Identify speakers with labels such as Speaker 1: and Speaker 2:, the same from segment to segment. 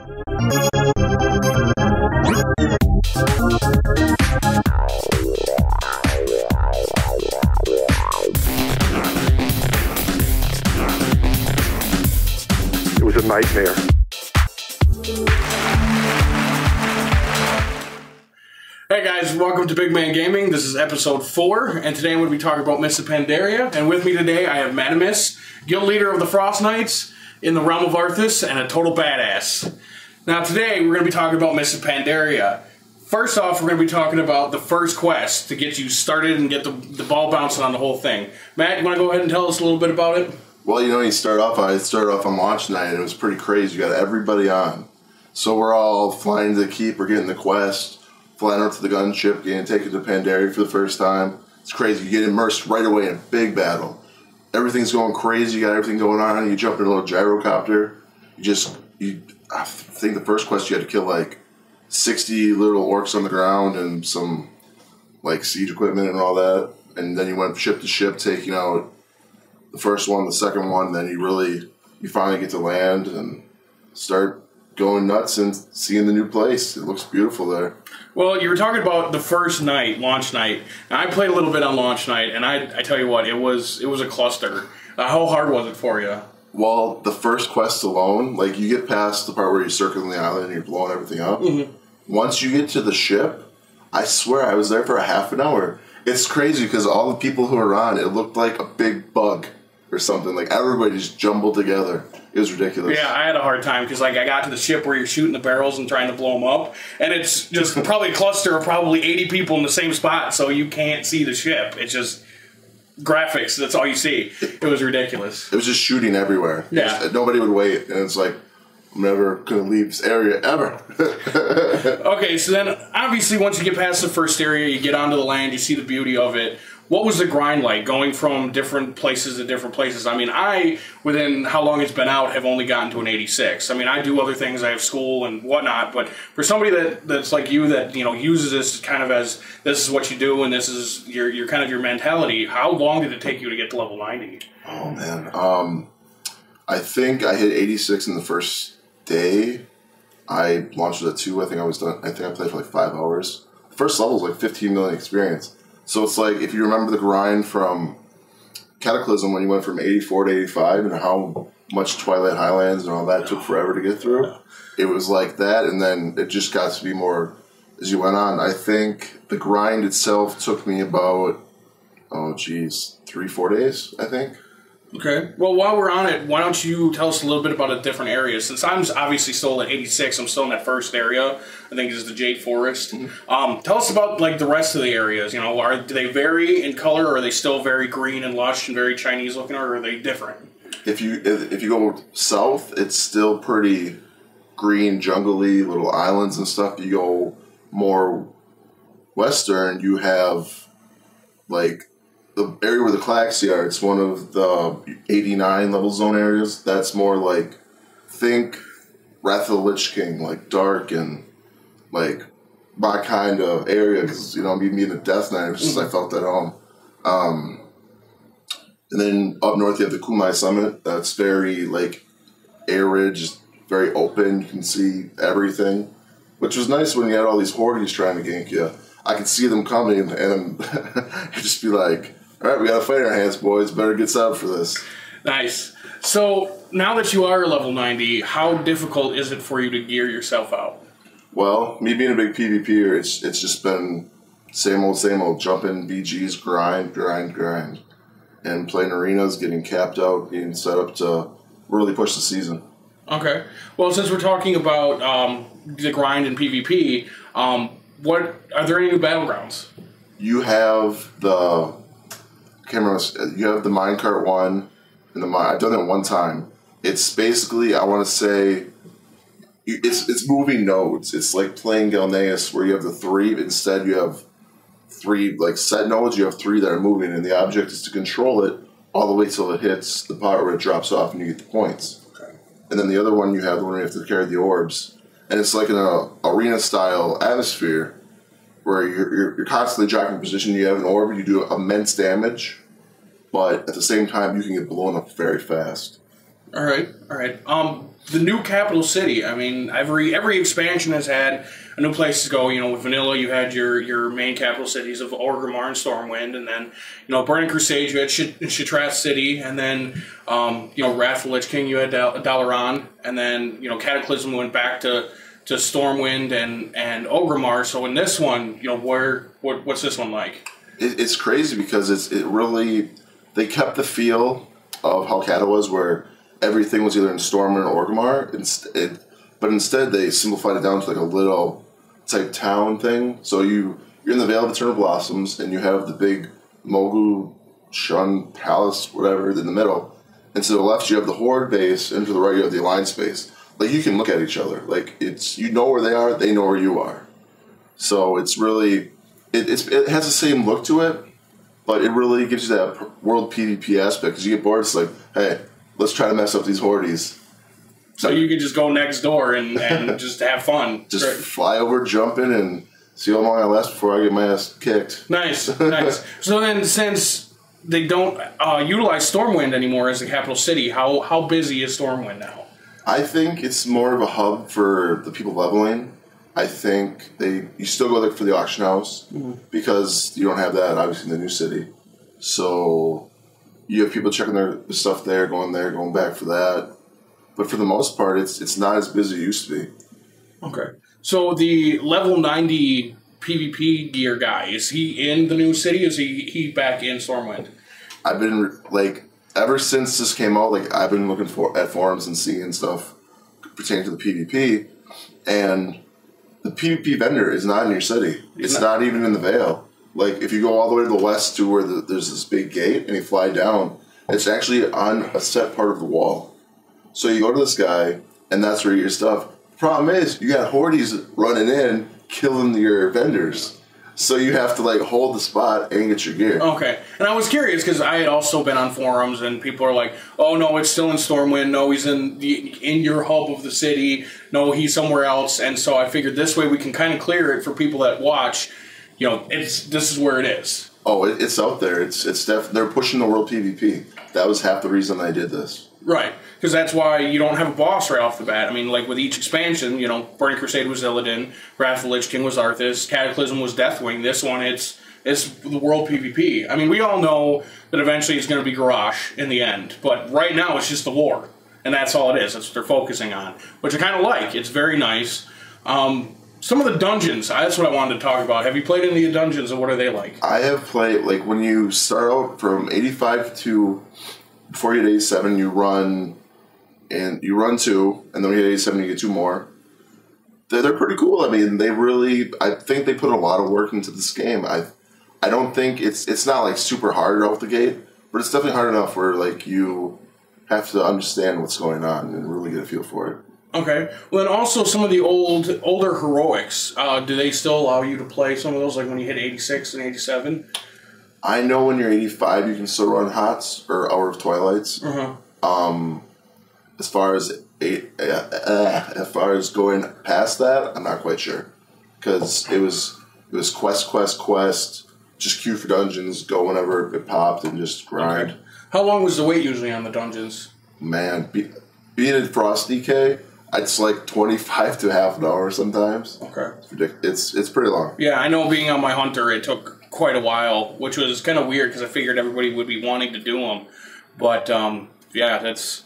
Speaker 1: It was a nightmare.
Speaker 2: Hey guys, welcome to Big Man Gaming. This is episode 4, and today I'm going to be talking about Mists of Pandaria. And with me today I have Madamis, guild leader of the Frost Knights in the realm of Arthas, and a total badass. Now today we're going to be talking about Mists of Pandaria. First off, we're going to be talking about the first quest to get you started and get the ball bouncing on the whole thing. Matt, you want to go ahead and tell us a little bit about it?
Speaker 3: Well, you know, I started off on launch night, and it was pretty crazy. You got everybody on. So we're all flying to the keep, we're getting the quest, flying up to the gunship, getting taken to Pandaria for the first time. It's crazy. You get immersed right away in a big battle. Everything's going crazy. You got everything going on. You jump in a little gyrocopter. I think the first quest you had to kill like 60 little orcs on the ground and some like siege equipment and all that. And then you went ship to ship, taking out the first one, the second one. Then you finally get to land and start going nuts and seeing the new place. It looks beautiful there.
Speaker 2: Well, you were talking about the first night, launch night. And I played a little bit on launch night, and I tell you what, it was a cluster. How hard was it for you?
Speaker 3: Well, the first quest alone, like you get past the part where you're circling the island and you're blowing everything up. Mm-hmm. Once you get to the ship, I swear I was there for a half an hour. It's crazy because all the people who were on, it looked like a big bug or something. Like everybody just jumbled together. It was ridiculous.
Speaker 2: Yeah, I had a hard time because like I got to the ship where you're shooting the barrels and trying to blow them up, and it's just probably a cluster of probably 80 people in the same spot, so you can't see the ship. It's just graphics. That's all you see. It was ridiculous.
Speaker 3: It was just shooting everywhere.
Speaker 2: Yeah.
Speaker 3: Nobody would wait, and it's like, I'm never going to leave this area ever.
Speaker 2: Okay, so then obviously once you get past the first area, you get onto the land, you see the beauty of it. What was the grind like, going from different places to different places? I mean, within how long it's been out, have only gotten to an 86. I mean, I do other things. I have school and whatnot. But for somebody that's like you that, you know, uses this kind of as this is what you do and this is your kind of your mentality, how long did it take you to get to level 90?
Speaker 3: Oh, man. I think I hit 86 in the first day. I launched it at 2. I think I was done. I think I played for like 5 hours. The first level was like 15 million experience. So it's like, if you remember the grind from Cataclysm when you went from 84 to 85 and how much Twilight Highlands and all that took forever to get through, it was like that, and then it just got to be more as you went on. I think the grind itself took me about, 3-4 days, I think.
Speaker 2: Okay. Well, while we're on it, why don't you tell us a little bit about the different areas? Since I'm obviously still at 86, I'm still in that first area. I think it's the Jade Forest. Mm-hmm. Tell us about like the rest of the areas. You know, do they vary in color, or are they still very green and lush and very Chinese looking, or are they different?
Speaker 3: If you go south, it's still pretty green, jungly, little islands and stuff. You go more western, you have like the area where the Klaxi are. It's one of the 89 level zone areas. That's more like, think Wrath of the Lich King, like dark and like my kind of area, because, you know, me being a Death Knight, it's just I felt at home. And then up north you have the Kumai Summit. That's very like arid, just very open. You can see everything, which was nice when you had all these hordes trying to gank you. I could see them coming, and I'd just be like, all right, we got a fight in our hands, boys. Better get set up for this.
Speaker 2: Nice. So now that you are level 90, how difficult is it for you to gear yourself out?
Speaker 3: Well, me being a big PvPer, it's just been same old, jumping BGs, grind, and playing arenas, getting capped out, getting set up to really push the season.
Speaker 2: Okay. Well, since we're talking about the grind and PvP, what are there any new battlegrounds?
Speaker 3: You have the you have the minecart one, and I've done that one time. It's basically, I want to say, it's moving nodes. It's like playing Galneus, where you have the 3. Instead, you have 3 like set nodes. You have 3 that are moving, and the object is to control it all the way till it hits the part where it drops off and you get the points. Okay. And then the other one, you have the one where you have to carry the orbs, and it's like an arena style atmosphere where you're constantly dropping position. You have an orb, you do immense damage, but at the same time, you can get blown up very fast.
Speaker 2: All right. the new capital city. I mean, every expansion has had a new place to go. You know, with Vanilla, you had your main capital cities of Orgrimmar and Stormwind, and then Burning Crusade, you had Shattrath City, and then Wrath of the Lich King, you had Dalaran, and then Cataclysm went back to Stormwind and Orgrimmar. So in this one, what's this one like?
Speaker 3: It's crazy because it really, they kept the feel of how Cata was, where everything was either in Stormwind or Orgrimmar, but instead they simplified it down to like a little type town thing. So you're in the Vale of Eternal Blossoms, and you have the big Mogu Shun Palace, whatever, in the middle. And to the left you have the Horde base, and to the right you have the Alliance base. Like, you can look at each other. Like, you know where they are, they know where you are. So it's really, it has the same look to it, but it really gives you that world PvP aspect. Because you get bored, it's like, hey, let's try to mess up these Hordes.
Speaker 2: So you can just go next door and just have fun.
Speaker 3: Just fly over, jump in, and see how long I last before I get my ass kicked.
Speaker 2: Nice, nice. So then, since they don't utilize Stormwind anymore as the capital city, how busy is Stormwind now?
Speaker 3: I think it's more of a hub for the people leveling. I think you still go there for the auction house, because you don't have that, obviously, in the new city. So you have people checking their stuff there, going back for that. But for the most part, it's not as busy as it used to be. Okay.
Speaker 2: So the level 90 PvP gear guy, is he in the new city? Is he back in Stormwind?
Speaker 3: I've been, ever since this came out, I've been looking at forums and seeing stuff pertaining to the PvP, and the PvP vendor is not in your city. It's not even in the Vale. If you go all the way to the west to where there's this big gate and you fly down, it's actually on a set part of the wall. So you go to this guy, and that's where you get your stuff. The problem is, you got Hordes running in, killing your vendors. So you have to hold the spot and get your gear.
Speaker 2: Okay. And I was curious because I had also been on forums and people are like, "Oh no, it's still in Stormwind. No, he's in your hub of the city. No, he's somewhere else." And so I figured this way we can kind of clear it for people that watch. This is where it is.
Speaker 3: Oh, it's out there. It's they're pushing the world PvP. That was half the reason I did this.
Speaker 2: Right. Because that's why you don't have a boss right off the bat. I mean, with each expansion, Burning Crusade was Illidan, Wrath of the Lich King was Arthas, Cataclysm was Deathwing. This one, it's the world PvP. I mean, we all know that eventually it's going to be Garrosh in the end, but right now it's just the war, and that's all it is. That's what they're focusing on, which I kind of like. It's very nice. Some of the dungeons, that's what I wanted to talk about. Have you played any of the dungeons, and what are they like?
Speaker 3: I have played, when you start out from 85 to, before you get 87, you run 2, and then when you get 87, you get 2 more. They're pretty cool. I mean, I think they put a lot of work into this game. I don't think it's not super hard out the gate, but it's definitely hard enough where you have to understand what's going on and really get a feel for it.
Speaker 2: Okay. Well, and also some of the older heroics, do they still allow you to play some of those, when you hit 86 and 87?
Speaker 3: I know when you're 85, you can still run HOTS or Hour of Twilights. As far as going past that, I'm not quite sure, because it was quest, just queue for dungeons, go whenever it popped, and just grind.
Speaker 2: Okay. How long was the wait usually on the dungeons?
Speaker 3: Man, being in Frost DK, it's 25 to half an hour sometimes.
Speaker 2: Okay,
Speaker 3: it's ridiculous. It's pretty long.
Speaker 2: Yeah, I know. Being on my Hunter, it took quite a while, which was kind of weird because I figured everybody would be wanting to do them, but yeah, that's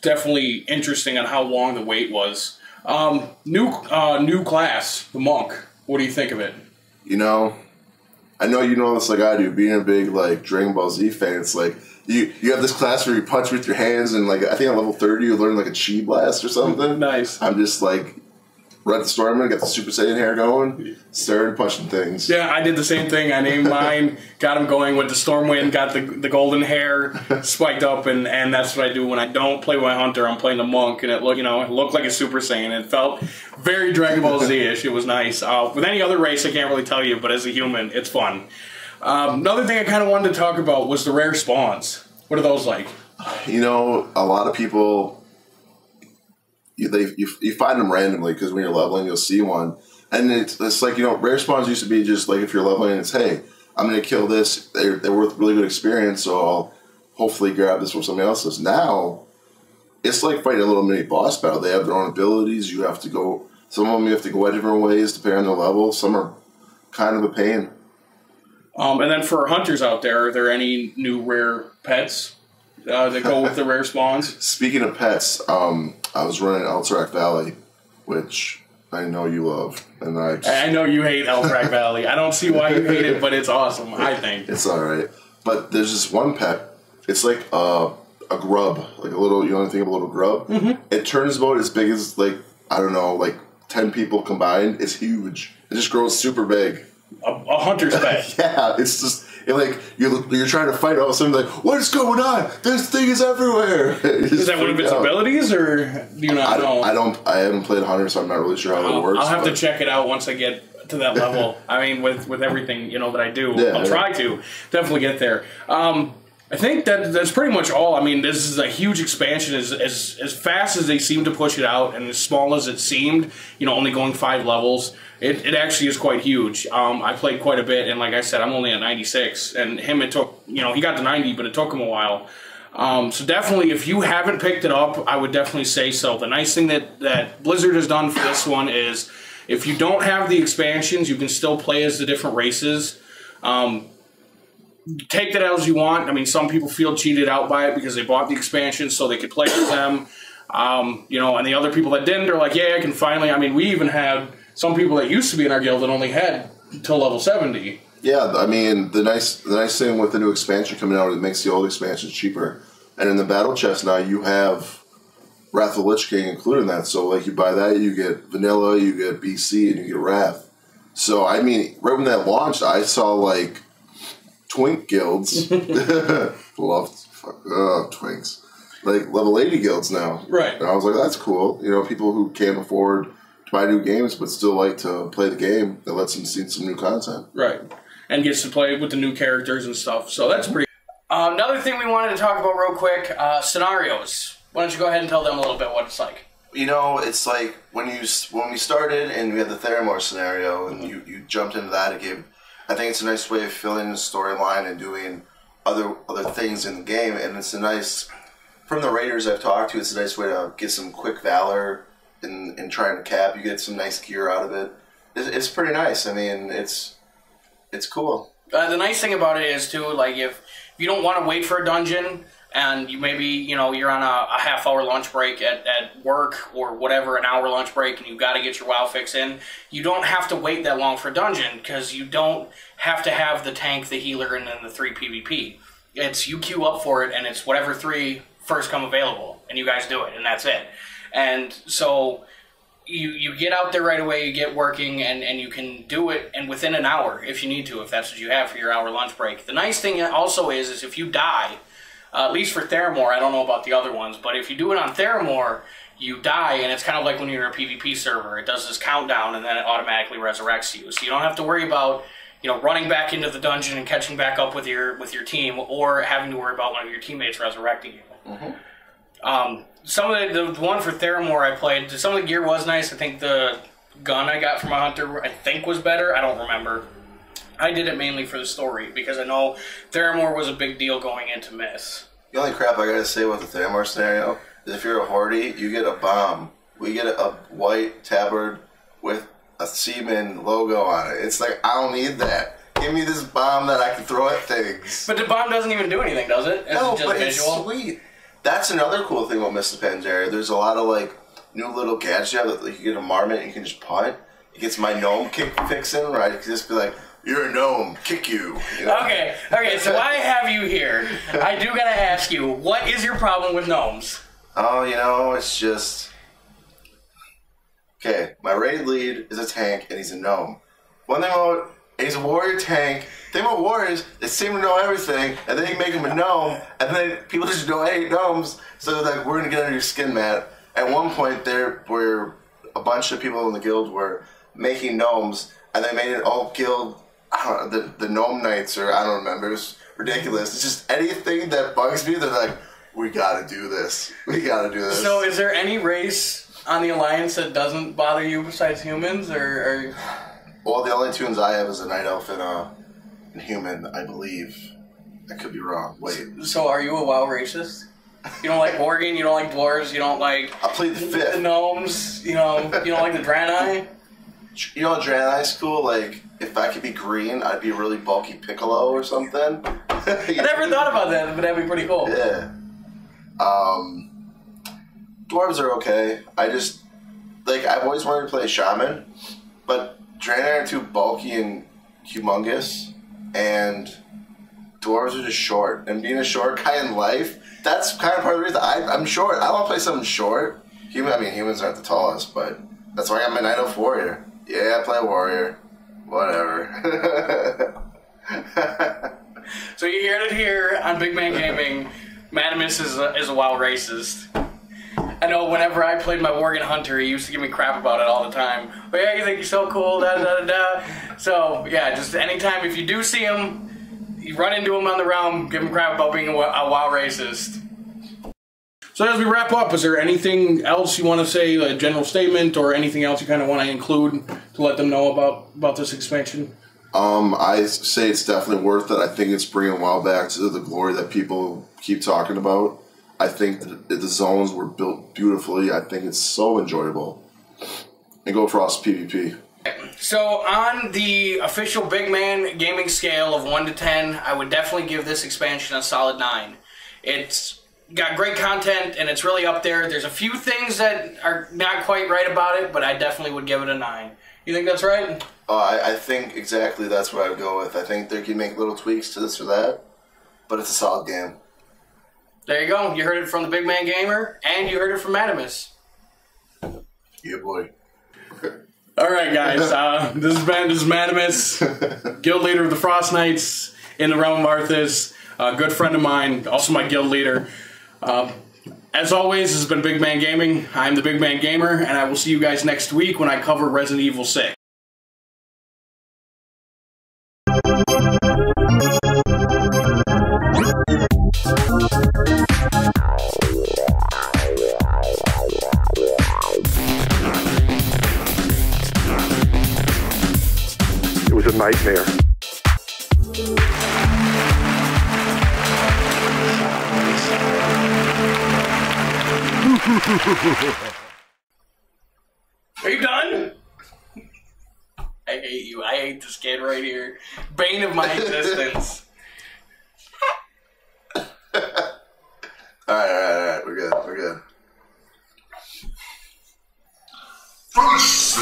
Speaker 2: definitely interesting on how long the wait was. New class, the Monk. What do you think of it?
Speaker 3: I know you know this like I do. Being a big Dragon Ball Z fan, it's you have this class where you punch with your hands, and I think on level 30 you learn a Chi Blast or something.
Speaker 2: Nice.
Speaker 3: I'm just Red Stormwind, got the Super Saiyan hair going, started punching things.
Speaker 2: Yeah, I did the same thing. I named mine, got him going with the Stormwind, got the golden hair spiked up, and that's what I do when I don't play my Hunter. I'm playing the Monk, and it looked like a Super Saiyan. It felt very Dragon Ball Z-ish. It was nice. With any other race, I can't really tell you, but as a human, it's fun. Another thing I kind of wanted to talk about was the rare spawns. What are those like?
Speaker 3: A lot of people... You find them randomly because when you're leveling, you'll see one. And it's rare spawns used to be just if you're leveling, it's, hey, I'm going to kill this. They're worth really good experience, so I'll hopefully grab this from somebody else's. Now, it's like fighting a little mini boss battle. They have their own abilities. You have to go. Some of them you have to go at different ways depending on the level. Some are kind of a pain.
Speaker 2: And then for hunters out there, are there any new rare pets that go with the rare spawns?
Speaker 3: Speaking of pets, I was running Alterac Valley, which I know you love, and
Speaker 2: I know you hate Alterac Valley. I don't see why you hate it, but it's awesome. I think
Speaker 3: it's all right. But there's this one pet. It's like a grub, like a little. You know anything of a little grub? Mm-hmm. It turns about as big as like 10 people combined. It's huge. It just grows super big.
Speaker 2: A hunter's pet.
Speaker 3: Yeah, it's just you're trying to fight. All of a sudden, like, what is going on? This thing is everywhere.
Speaker 2: Is that one of its abilities, or do you not know?
Speaker 3: I haven't played Hunter, so I'm not really sure how it works.
Speaker 2: I'll have to check it out once I get to that level. I mean, with everything that I do, I'll try to definitely get there. I think that's pretty much all. I mean, this is a huge expansion. As fast as they seem to push it out, and as small as it seemed, only going 5 levels, it actually is quite huge. I played quite a bit, and like I said, I'm only at 96, and him, it took, he got to 90, but it took him a while. So definitely, if you haven't picked it up, I would definitely say so. The nice thing that Blizzard has done for this one is, if you don't have the expansions, you can still play as the different races. Take that as you want. I mean, some people feel cheated out by it because they bought the expansions so they could play with them. And the other people that didn't are like, yeah, I can finally. I mean, we even had some people that used to be in our guild that only had till level 70.
Speaker 3: Yeah, I mean, the nice thing with the new expansion coming out, it makes the old expansion cheaper. And in the battle chest now, you have Wrath of the Lich King included in that. So, like, you buy that, you get Vanilla, you get BC, and you get Wrath. So, I mean, right when that launched, I saw, like, Twink guilds. Love Twinks. Like, level 80 guilds now.
Speaker 2: Right.
Speaker 3: And I was like, that's cool. People who can't afford to buy new games but still like to play the game, that lets them see some new content.
Speaker 2: Right. And gets to play with the new characters and stuff. So that's pretty. Another thing we wanted to talk about real quick, scenarios. Why don't you go ahead and tell them a little bit what it's like?
Speaker 3: It's like when we started and we had the Theramore scenario and you jumped into that, I think it's a nice way of filling the storyline and doing other things in the game, and it's a nice, from the raiders I've talked to, it's a nice way to get some quick valor in trying to cap. You get some nice gear out of it. It's pretty nice. I mean, it's cool.
Speaker 2: The nice thing about it is too, like if you don't want to wait for a dungeon, and you maybe, you're on a half-hour lunch break at work or whatever, an hour lunch break, and you've got to get your WoW fix in, you don't have to wait that long for a dungeon, because you don't have to have the tank, the healer, and then the 3 PvP. It's you queue up for it, and it's whatever 3 first come available, and you guys do it, and that's it. And so you get out there right away, you get working, and you can do it and within an hour if you need to, if that's what you have for your hour lunch break. The nice thing also is if you die, at least for Theramore, I don't know about the other ones, but if you do it on Theramore, you die, and it's kind of like when you're in a PvP server. It does this countdown, and then it automatically resurrects you. So you don't have to worry about, running back into the dungeon and catching back up with your team, or having to worry about one of your teammates resurrecting you. Mm-hmm. Some of the one for Theramore I played, some of the gear was nice. I think the gun I got from a hunter, was better. I don't remember. I did it mainly for the story, because I know Theramore was a big deal going into Myth.
Speaker 3: The only crap I gotta say about the Theramore scenario is if you're a Horde, you get a bomb. We get a white tabard with a Seaman logo on it. It's like, I don't need that. Give me this bomb that I can throw at things.
Speaker 2: But the bomb doesn't even do anything, does it?
Speaker 3: No,
Speaker 2: just
Speaker 3: but
Speaker 2: visual?
Speaker 3: It's sweet. That's another cool thing about Mists of Pandaria. There's a lot of, like, new little gadgets you have that, like, you get a marmot and you can just punt. It gets my gnome kick fixing, right? You can just be like, you're a gnome, kick you.
Speaker 2: Okay, so I have you here. I do gotta ask you, what is your problem with gnomes?
Speaker 3: Oh, it's just... Okay, my raid lead is a tank and he's a gnome. One thing about... He's a warrior tank. The thing about warriors, they seem to know everything, and then you make him a gnome, and then people just know, hey, gnomes, so they're like, we're gonna get under your skin, Matt. At one point, there were a bunch of people in the guild were making gnomes, and they made it all guild... I don't know, the Gnome Knights, or I don't remember. It's ridiculous. It's just anything that bugs me, they're like, we gotta do this. We gotta do this.
Speaker 2: So is there any race on the Alliance that doesn't bother you besides humans, or...
Speaker 3: Well, the only tunes I have is a Night Elf and a human, I believe. I could be wrong. Wait.
Speaker 2: So are you a WoW racist? You don't like Worgen, you don't like dwarves, you don't like...
Speaker 3: I played the fifth.
Speaker 2: The gnomes, you don't like the Draenei?
Speaker 3: You know, Draenei's cool. Like, if I could be green, I'd be a really bulky Piccolo or something.
Speaker 2: I never thought about that, but that'd be pretty cool.
Speaker 3: Yeah. Dwarves are okay. I just, like, I've always wanted to play a shaman, but Draenei are too bulky and humongous, and dwarves are just short. And being a short guy in life, that's kind of part of the reason I'm short. I want to play something short. Humans aren't the tallest, but that's why I got my Night Elf Warrior. Yeah, I play warrior. Whatever.
Speaker 2: So you heard it here on Big Man Gaming. Madamus is a wild racist. I know whenever I played my Worgen Hunter, he used to give me crap about it all the time. But yeah, you think you're so cool, da da da da. So yeah, just anytime if you do see him, you run into him on the realm, give him crap about being a wild racist. So as we wrap up, is there anything else you want to say, a general statement, or anything else you kind of want to include to let them know about this expansion?
Speaker 3: I say it's definitely worth it. I think it's bringing WoW back to the glory that people keep talking about. I think the zones were built beautifully. I think it's so enjoyable. And go Frost PvP.
Speaker 2: So on the official Big Man Gaming scale of 1 to 10, I would definitely give this expansion a solid 9. It's got great content, and it's really up there. There's a few things that are not quite right about it, but I definitely would give it a 9. You think that's right?
Speaker 3: I think exactly that's what I would go with. I think they can make little tweaks to this or that, but it's a solid game.
Speaker 2: There you go. You heard it from the Big Man Gamer, and you heard it from Madamus.
Speaker 3: Yeah, boy.
Speaker 2: All right, guys. This is Madamus, guild leader of the Frost Knights in the realm of Arthas. A good friend of mine, also my guild leader. As always, this has been Big Man Gaming. I'm the Big Man Gamer, and I will see you guys next week when I cover Resident Evil 6.
Speaker 1: It was a nightmare.
Speaker 2: Are you done? I hate you. I hate this kid right here. Bane of my existence.
Speaker 3: Alright. We're good.
Speaker 4: First,